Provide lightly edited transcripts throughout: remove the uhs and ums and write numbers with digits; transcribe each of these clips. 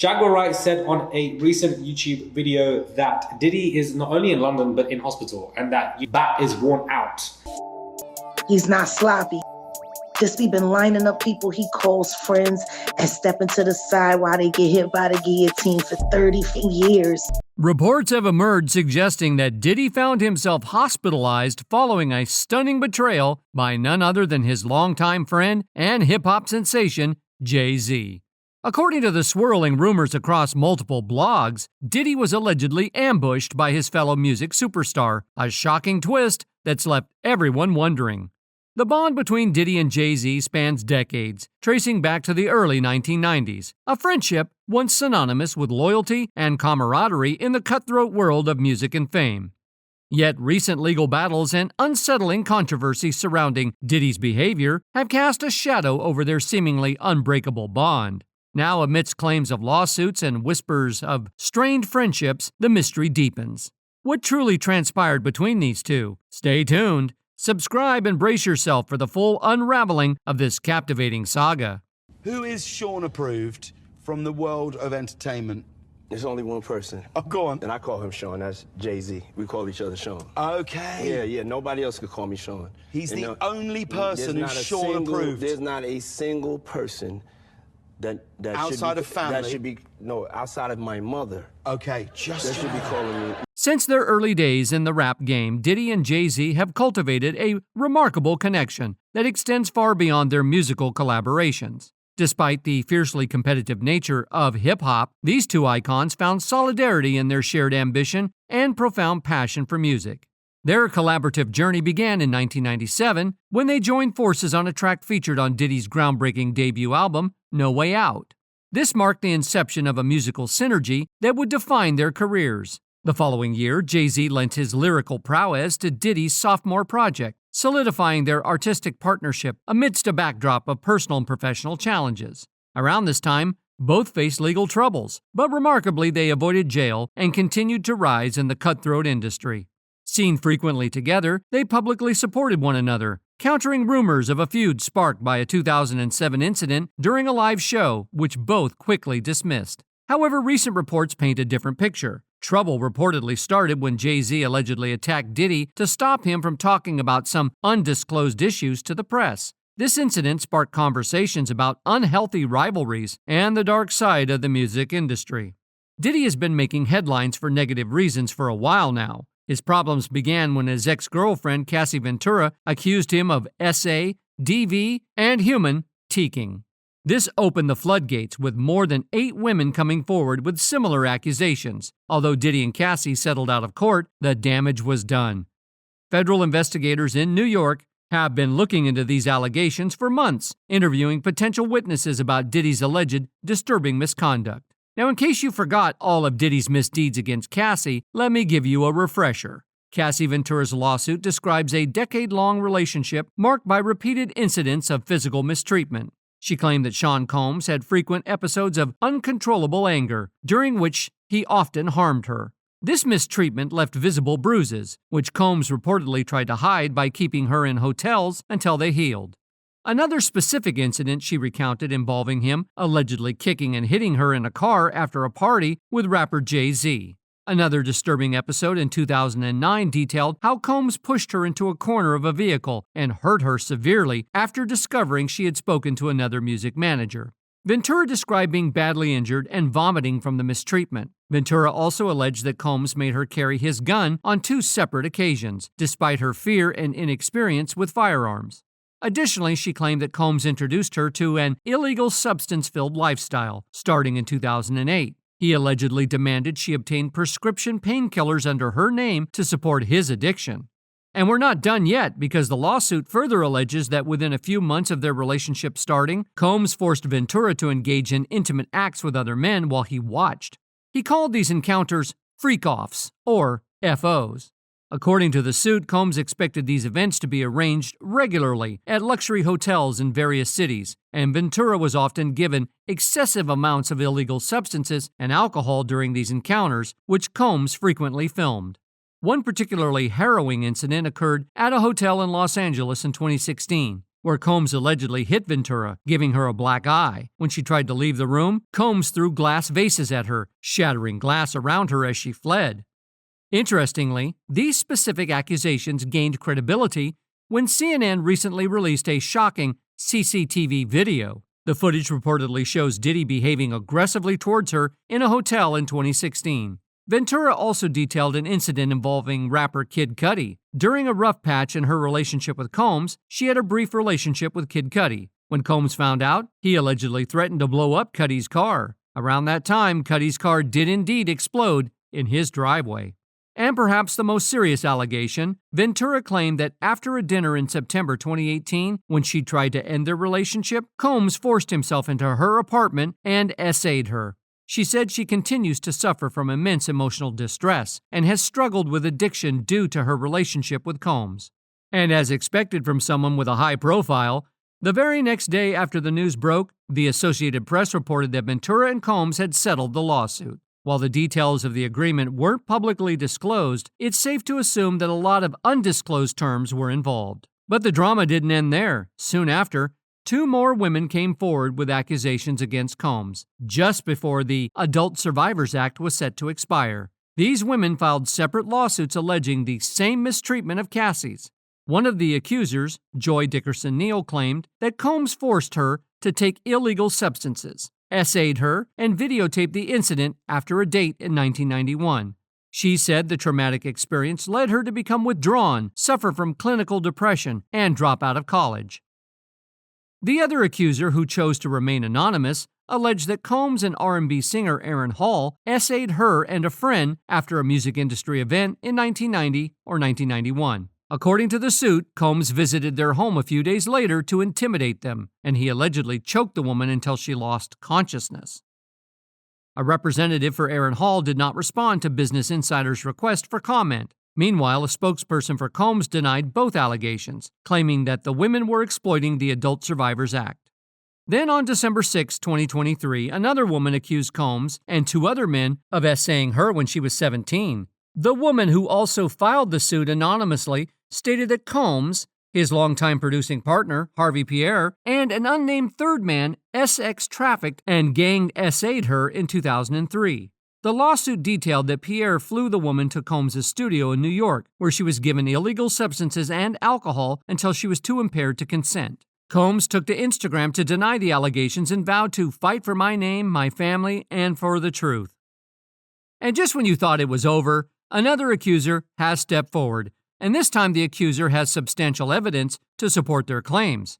Jaguar Wright said on a recent YouTube video that Diddy is not only in London but in hospital and that bat is worn out. He's not sloppy. Just he been lining up people he calls friends and stepping to the side while they get hit by the guillotine for 30 years. Reports have emerged suggesting that Diddy found himself hospitalized following a stunning betrayal by none other than his longtime friend and hip-hop sensation, JayZ. According to the swirling rumors across multiple blogs, Diddy was allegedly ambushed by his fellow music superstar, a shocking twist that's left everyone wondering. The bond between Diddy and JayZ spans decades, tracing back to the early 1990s, a friendship once synonymous with loyalty and camaraderie in the cutthroat world of music and fame. Yet recent legal battles and unsettling controversy surrounding Diddy's behavior have cast a shadow over their seemingly unbreakable bond. Now, amidst claims of lawsuits and whispers of strained friendships, the mystery deepens. What truly transpired between these two? Stay tuned. Subscribe and brace yourself for the full unraveling of this captivating saga. Who is Shawn approved from the world of entertainment? There's only one person. Oh, go on. And I call him Shawn. That's JayZ. We call each other Shawn. Okay. Yeah. Nobody else could call me Shawn. He's the only person who's Shawn approved. There's not a single person that outside of family. That should be outside of my mother. Okay, that should be calling me. Since their early days in the rap game, Diddy and JayZ have cultivated a remarkable connection that extends far beyond their musical collaborations. Despite the fiercely competitive nature of hip-hop, these two icons found solidarity in their shared ambition and profound passion for music. Their collaborative journey began in 1997 when they joined forces on a track featured on Diddy's groundbreaking debut album, No Way Out. This marked the inception of a musical synergy that would define their careers. The following year, JayZ lent his lyrical prowess to Diddy's sophomore project, solidifying their artistic partnership amidst a backdrop of personal and professional challenges. Around this time, both faced legal troubles, but remarkably they avoided jail and continued to rise in the cutthroat industry. Seen frequently together, they publicly supported one another, countering rumors of a feud sparked by a 2007 incident during a live show, which both quickly dismissed. However, recent reports paint a different picture. Trouble reportedly started when JayZ allegedly attacked Diddy to stop him from talking about some undisclosed issues to the press. This incident sparked conversations about unhealthy rivalries and the dark side of the music industry. Diddy has been making headlines for negative reasons for a while now. His problems began when his ex-girlfriend, Cassie Ventura, accused him of SA, DV, and human teaking. This opened the floodgates, with more than 8 women coming forward with similar accusations. Although Diddy and Cassie settled out of court, the damage was done. Federal investigators in New York have been looking into these allegations for months, interviewing potential witnesses about Diddy's alleged disturbing misconduct. Now, in case you forgot all of Diddy's misdeeds against Cassie, let me give you a refresher. Cassie Ventura's lawsuit describes a decade-long relationship marked by repeated incidents of physical mistreatment. She claimed that Shawn Combs had frequent episodes of uncontrollable anger, during which he often harmed her. This mistreatment left visible bruises, which Combs reportedly tried to hide by keeping her in hotels until they healed. Another specific incident she recounted involving him allegedly kicking and hitting her in a car after a party with rapper JayZ. Another disturbing episode in 2009 detailed how Combs pushed her into a corner of a vehicle and hurt her severely after discovering she had spoken to another music manager. Ventura described being badly injured and vomiting from the mistreatment. Ventura also alleged that Combs made her carry his gun on 2 separate occasions, despite her fear and inexperience with firearms. Additionally, she claimed that Combs introduced her to an illegal substance-filled lifestyle, starting in 2008. He allegedly demanded she obtain prescription painkillers under her name to support his addiction. And we're not done yet, because the lawsuit further alleges that within a few months of their relationship starting, Combs forced Ventura to engage in intimate acts with other men while he watched. He called these encounters freak-offs, or FOs. According to the suit, Combs expected these events to be arranged regularly at luxury hotels in various cities, and Ventura was often given excessive amounts of illegal substances and alcohol during these encounters, which Combs frequently filmed. One particularly harrowing incident occurred at a hotel in Los Angeles in 2016. where Combs allegedly hit Ventura, giving her a black eye. When she tried to leave the room, Combs threw glass vases at her, shattering glass around her as she fled. Interestingly, these specific accusations gained credibility when CNN recently released a shocking CCTV video. The footage reportedly shows Diddy behaving aggressively towards her in a hotel in 2016. Ventura also detailed an incident involving rapper Kid Cudi. During a rough patch in her relationship with Combs, she had a brief relationship with Kid Cudi. When Combs found out, he allegedly threatened to blow up Cudi's car. Around that time, Cudi's car did indeed explode in his driveway. And perhaps the most serious allegation, Ventura claimed that after a dinner in September 2018, when she tried to end their relationship, Combs forced himself into her apartment and essayed her. She said she continues to suffer from immense emotional distress and has struggled with addiction due to her relationship with Combs. And as expected from someone with a high profile, the very next day after the news broke, the Associated Press reported that Ventura and Combs had settled the lawsuit. While the details of the agreement weren't publicly disclosed, it's safe to assume that a lot of undisclosed terms were involved. But the drama didn't end there. Soon after, 2 more women came forward with accusations against Combs, just before the Adult Survivors Act was set to expire. These women filed separate lawsuits alleging the same mistreatment of Cassie's. One of the accusers, Joy Dickerson-Neal, claimed that Combs forced her to take illegal substances, essayed her, and videotaped the incident after a date in 1991. She said the traumatic experience led her to become withdrawn, suffer from clinical depression, and drop out of college. The other accuser, who chose to remain anonymous, alleged that Combs and R&B singer Aaron Hall essayed her and a friend after a music industry event in 1990 or 1991. According to the suit, Combs visited their home a few days later to intimidate them, and he allegedly choked the woman until she lost consciousness. A representative for Aaron Hall did not respond to Business Insider's request for comment. Meanwhile, a spokesperson for Combs denied both allegations, claiming that the women were exploiting the Adult Survivors Act. Then on December 6, 2023, another woman accused Combs and 2 other men of essaying her when she was 17. The woman, who also filed the suit anonymously, stated that Combs, his longtime producing partner, Harvey Pierre, and an unnamed third man SX trafficked and gang essayed her in 2003. The lawsuit detailed that Pierre flew the woman to Combs' studio in New York, where she was given illegal substances and alcohol until she was too impaired to consent. Combs took to Instagram to deny the allegations and vowed to fight for my name, my family, and for the truth. And just when you thought it was over, another accuser has stepped forward, and this time the accuser has substantial evidence to support their claims.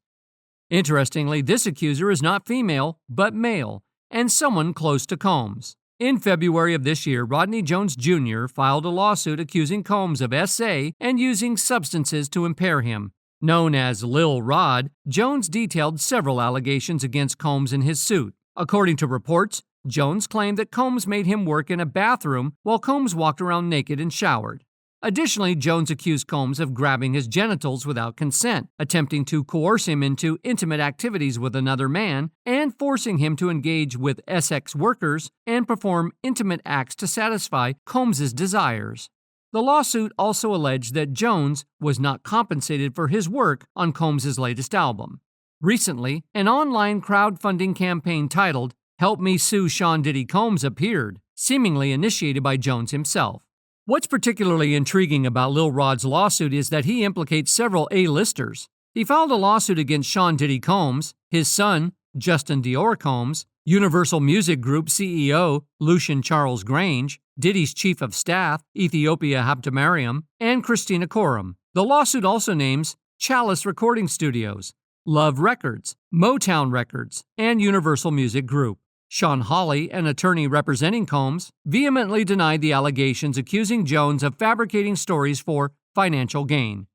Interestingly, this accuser is not female, but male, and someone close to Combs. In February of this year, Rodney Jones Jr. filed a lawsuit accusing Combs of SA and using substances to impair him. Known as Lil Rod, Jones detailed several allegations against Combs in his suit. According to reports, Jones claimed that Combs made him work in a bathroom while Combs walked around naked and showered. Additionally, Jones accused Combs of grabbing his genitals without consent, attempting to coerce him into intimate activities with another man, and forcing him to engage with SX workers and perform intimate acts to satisfy Combs' desires. The lawsuit also alleged that Jones was not compensated for his work on Combs' latest album. Recently, an online crowdfunding campaign titled "Help Me Sue Shawn Diddy Combs" appeared, seemingly initiated by Jones himself. What's particularly intriguing about Lil Rod's lawsuit is that he implicates several A-listers. He filed a lawsuit against Shawn Diddy Combs, his son, Justin Dior Combs, Universal Music Group CEO, Lucian Charles Grange, Diddy's chief of staff, Ethiopia Habtemariam, and Christina Korum. The lawsuit also names Chalice Recording Studios, Love Records, Motown Records, and Universal Music Group. Sean Hawley, an attorney representing Combs, vehemently denied the allegations accusing Jones of fabricating stories for financial gain.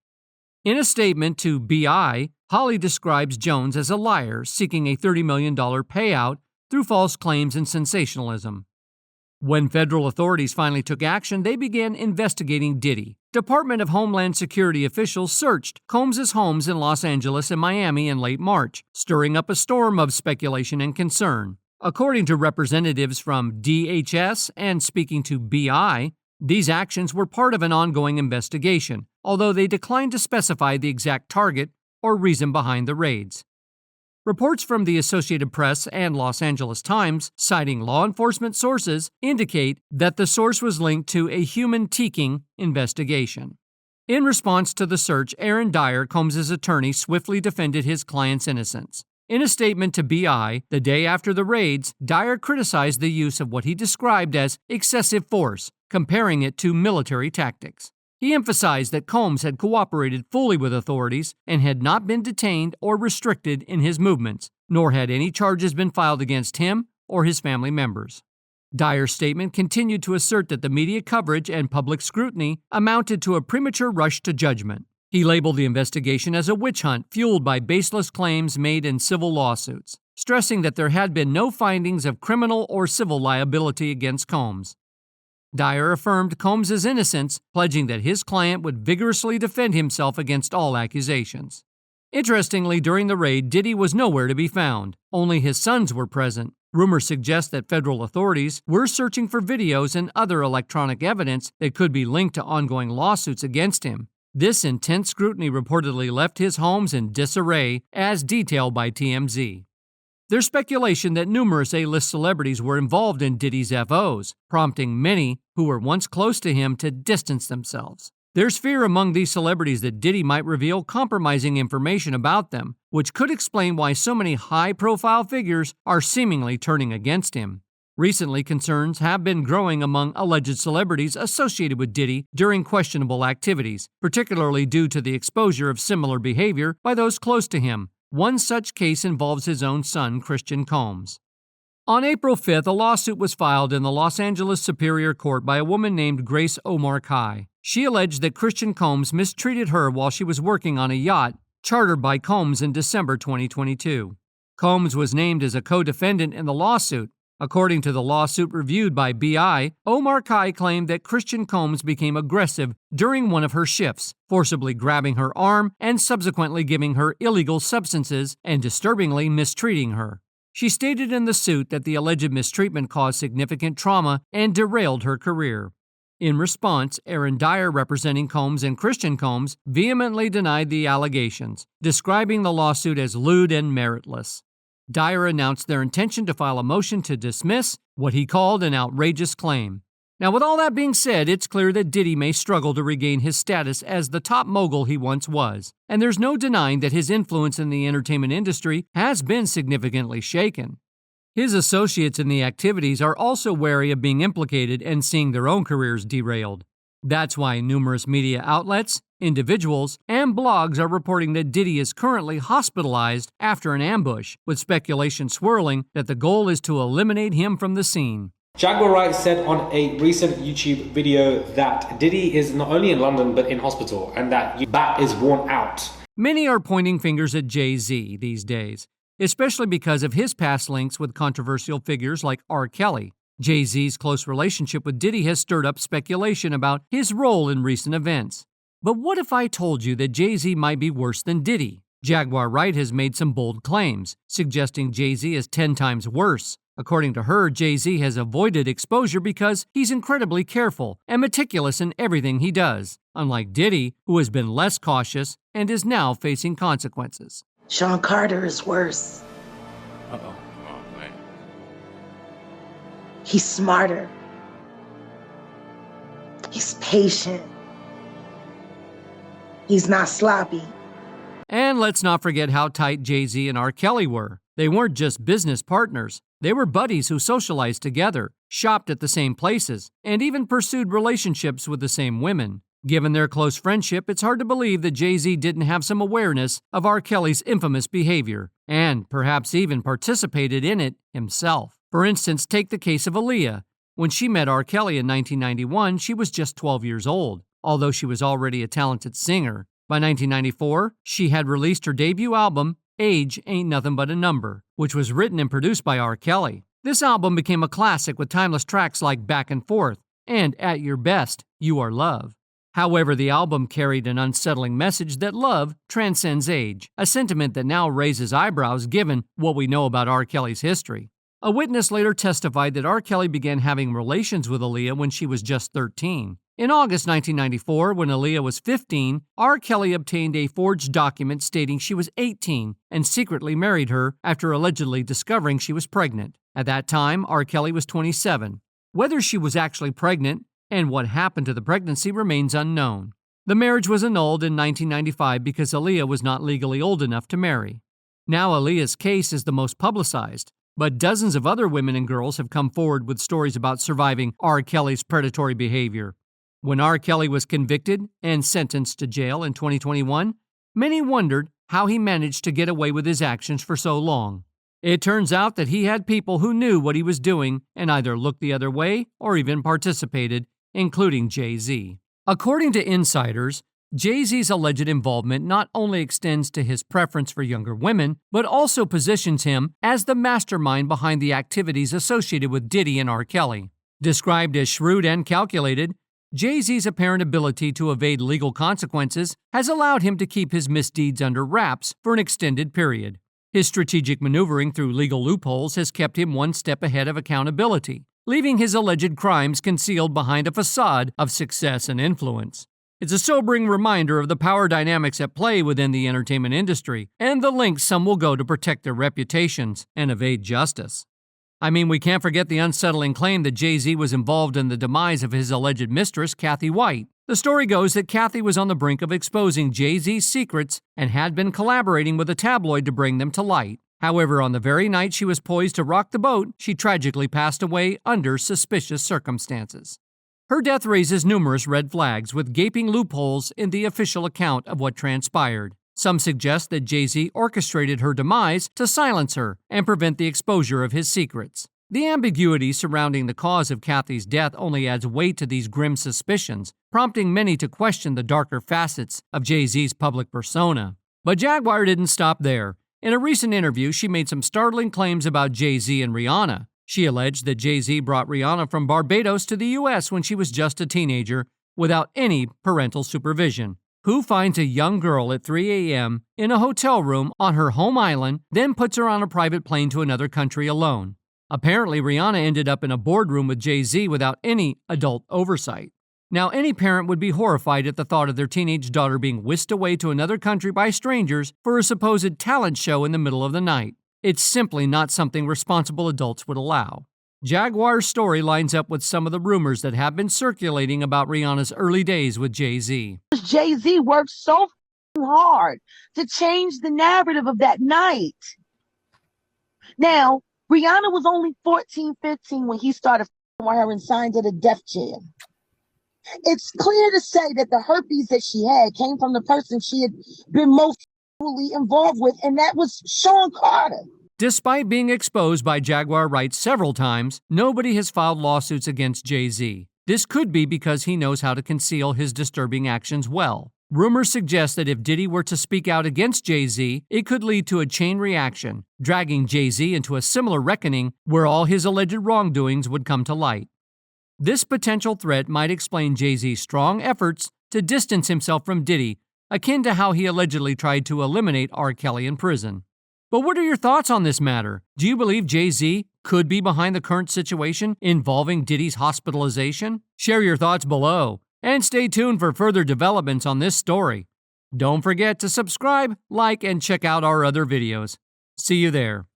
In a statement to BI, Hawley describes Jones as a liar seeking a $30 million payout through false claims and sensationalism. When federal authorities finally took action, they began investigating Diddy. Department of Homeland Security officials searched Combs' homes in Los Angeles and Miami in late March, stirring up a storm of speculation and concern. According to representatives from DHS and speaking to BI, these actions were part of an ongoing investigation, although they declined to specify the exact target or reason behind the raids. Reports from the Associated Press and Los Angeles Times, citing law enforcement sources, indicate that the source was linked to a human-teaking investigation. In response to the search, Aaron Dyer, Combs' attorney, swiftly defended his client's innocence. In a statement to BI the day after the raids, Dyer criticized the use of what he described as excessive force, comparing it to military tactics. He emphasized that Combs had cooperated fully with authorities and had not been detained or restricted in his movements, nor had any charges been filed against him or his family members. Dyer's statement continued to assert that the media coverage and public scrutiny amounted to a premature rush to judgment. He labeled the investigation as a witch hunt fueled by baseless claims made in civil lawsuits, stressing that there had been no findings of criminal or civil liability against Combs. Dyer affirmed Combs' innocence, pledging that his client would vigorously defend himself against all accusations. Interestingly, during the raid, Diddy was nowhere to be found. Only his sons were present. Rumors suggest that federal authorities were searching for videos and other electronic evidence that could be linked to ongoing lawsuits against him. This intense scrutiny reportedly left his homes in disarray, as detailed by TMZ. There's speculation that numerous A-list celebrities were involved in Diddy's FOs, prompting many who were once close to him to distance themselves. There's fear among these celebrities that Diddy might reveal compromising information about them, which could explain why so many high-profile figures are seemingly turning against him. Recently, concerns have been growing among alleged celebrities associated with Diddy during questionable activities, particularly due to the exposure of similar behavior by those close to him. One such case involves his own son, Christian Combs. On April 5th, a lawsuit was filed in the Los Angeles Superior Court by a woman named Grace Omar Kai. She alleged that Christian Combs mistreated her while she was working on a yacht chartered by Combs in December 2022. Combs was named as a co-defendant in the lawsuit. According to the lawsuit reviewed by BI, Omar Kai claimed that Christian Combs became aggressive during one of her shifts, forcibly grabbing her arm and subsequently giving her illegal substances and disturbingly mistreating her. She stated in the suit that the alleged mistreatment caused significant trauma and derailed her career. In response, Aaron Dyer, representing Combs and Christian Combs, vehemently denied the allegations, describing the lawsuit as lewd and meritless. Dyer announced their intention to file a motion to dismiss what he called an outrageous claim. Now, with all that being said, it's clear that Diddy may struggle to regain his status as the top mogul he once was, and there's no denying that his influence in the entertainment industry has been significantly shaken. His associates in the activities are also wary of being implicated and seeing their own careers derailed. That's why numerous media outlets, individuals, and blogs are reporting that Diddy is currently hospitalized after an ambush, with speculation swirling that the goal is to eliminate him from the scene. Jaguar Wright said on a recent YouTube video that Diddy is not only in London but in hospital and that bat is worn out. Many are pointing fingers at JayZ these days, especially because of his past links with controversial figures like R. Kelly. JayZ's close relationship with Diddy has stirred up speculation about his role in recent events. But what if I told you that JayZ might be worse than Diddy? Jaguar Wright has made some bold claims, suggesting JayZ is 10 times worse. According to her, JayZ has avoided exposure because he's incredibly careful and meticulous in everything he does, unlike Diddy, who has been less cautious and is now facing consequences. Shawn Carter is worse. Uh-oh. Oh, man. He's smarter. He's patient. He's not sloppy. And let's not forget how tight JayZ and R. Kelly were. They weren't just business partners. They were buddies who socialized together, shopped at the same places, and even pursued relationships with the same women. Given their close friendship, it's hard to believe that JayZ didn't have some awareness of R. Kelly's infamous behavior, and perhaps even participated in it himself. For instance, take the case of Aaliyah. When she met R. Kelly in 1991, she was just 12 years old, although she was already a talented singer. By 1994, she had released her debut album, Age Ain't Nothing But a Number, which was written and produced by R. Kelly. This album became a classic with timeless tracks like Back and Forth and At Your Best, You Are Love. However, the album carried an unsettling message that love transcends age, a sentiment that now raises eyebrows given what we know about R. Kelly's history. A witness later testified that R. Kelly began having relations with Aaliyah when she was just 13. In August 1994, when Aaliyah was 15, R. Kelly obtained a forged document stating she was 18 and secretly married her after allegedly discovering she was pregnant. At that time, R. Kelly was 27. Whether she was actually pregnant and what happened to the pregnancy remains unknown. The marriage was annulled in 1995 because Aaliyah was not legally old enough to marry. Now Aaliyah's case is the most publicized, but dozens of other women and girls have come forward with stories about surviving R. Kelly's predatory behavior. When R. Kelly was convicted and sentenced to jail in 2021, many wondered how he managed to get away with his actions for so long. It turns out that he had people who knew what he was doing and either looked the other way or even participated, including JayZ. According to insiders, JayZ's alleged involvement not only extends to his preference for younger women, but also positions him as the mastermind behind the activities associated with Diddy and R. Kelly. Described as shrewd and calculated, JayZ's apparent ability to evade legal consequences has allowed him to keep his misdeeds under wraps for an extended period. His strategic maneuvering through legal loopholes has kept him one step ahead of accountability, leaving his alleged crimes concealed behind a facade of success and influence. It's a sobering reminder of the power dynamics at play within the entertainment industry and the lengths some will go to protect their reputations and evade justice. I mean, we can't forget the unsettling claim that JayZ was involved in the demise of his alleged mistress, Kathy White. The story goes that Kathy was on the brink of exposing JayZ's secrets and had been collaborating with a tabloid to bring them to light. However, on the very night she was poised to rock the boat, she tragically passed away under suspicious circumstances. Her death raises numerous red flags, with gaping loopholes in the official account of what transpired. Some suggest that JayZ orchestrated her demise to silence her and prevent the exposure of his secrets. The ambiguity surrounding the cause of Kathy's death only adds weight to these grim suspicions, prompting many to question the darker facets of JayZ's public persona. But Jaguar didn't stop there. In a recent interview, she made some startling claims about JayZ and Rihanna. She alleged that JayZ brought Rihanna from Barbados to the U.S. when she was just a teenager, without any parental supervision. Who finds a young girl at 3 a.m. in a hotel room on her home island, then puts her on a private plane to another country alone? Apparently, Rihanna ended up in a boardroom with JayZ without any adult oversight. Now, any parent would be horrified at the thought of their teenage daughter being whisked away to another country by strangers for a supposed talent show in the middle of the night. It's simply not something responsible adults would allow. Jaguar's story lines up with some of the rumors that have been circulating about Rihanna's early days with JayZ. JayZ worked so hard to change the narrative of that night. Now, Rihanna was only 14, 15 when he started with her and signed to the death jail. It's clear to say that the herpes that she had came from the person she had been most involved with, and that was Shawn Carter. Despite being exposed by Jaguar Wright several times, nobody has filed lawsuits against JayZ. This could be because he knows how to conceal his disturbing actions well. Rumors suggest that if Diddy were to speak out against JayZ, it could lead to a chain reaction, dragging JayZ into a similar reckoning where all his alleged wrongdoings would come to light. This potential threat might explain JayZ's strong efforts to distance himself from Diddy, akin to how he allegedly tried to eliminate R. Kelly in prison. But what are your thoughts on this matter? Do you believe JayZ could be behind the current situation involving Diddy's hospitalization? Share your thoughts below, and stay tuned for further developments on this story. Don't forget to subscribe, like, and check out our other videos. See you there.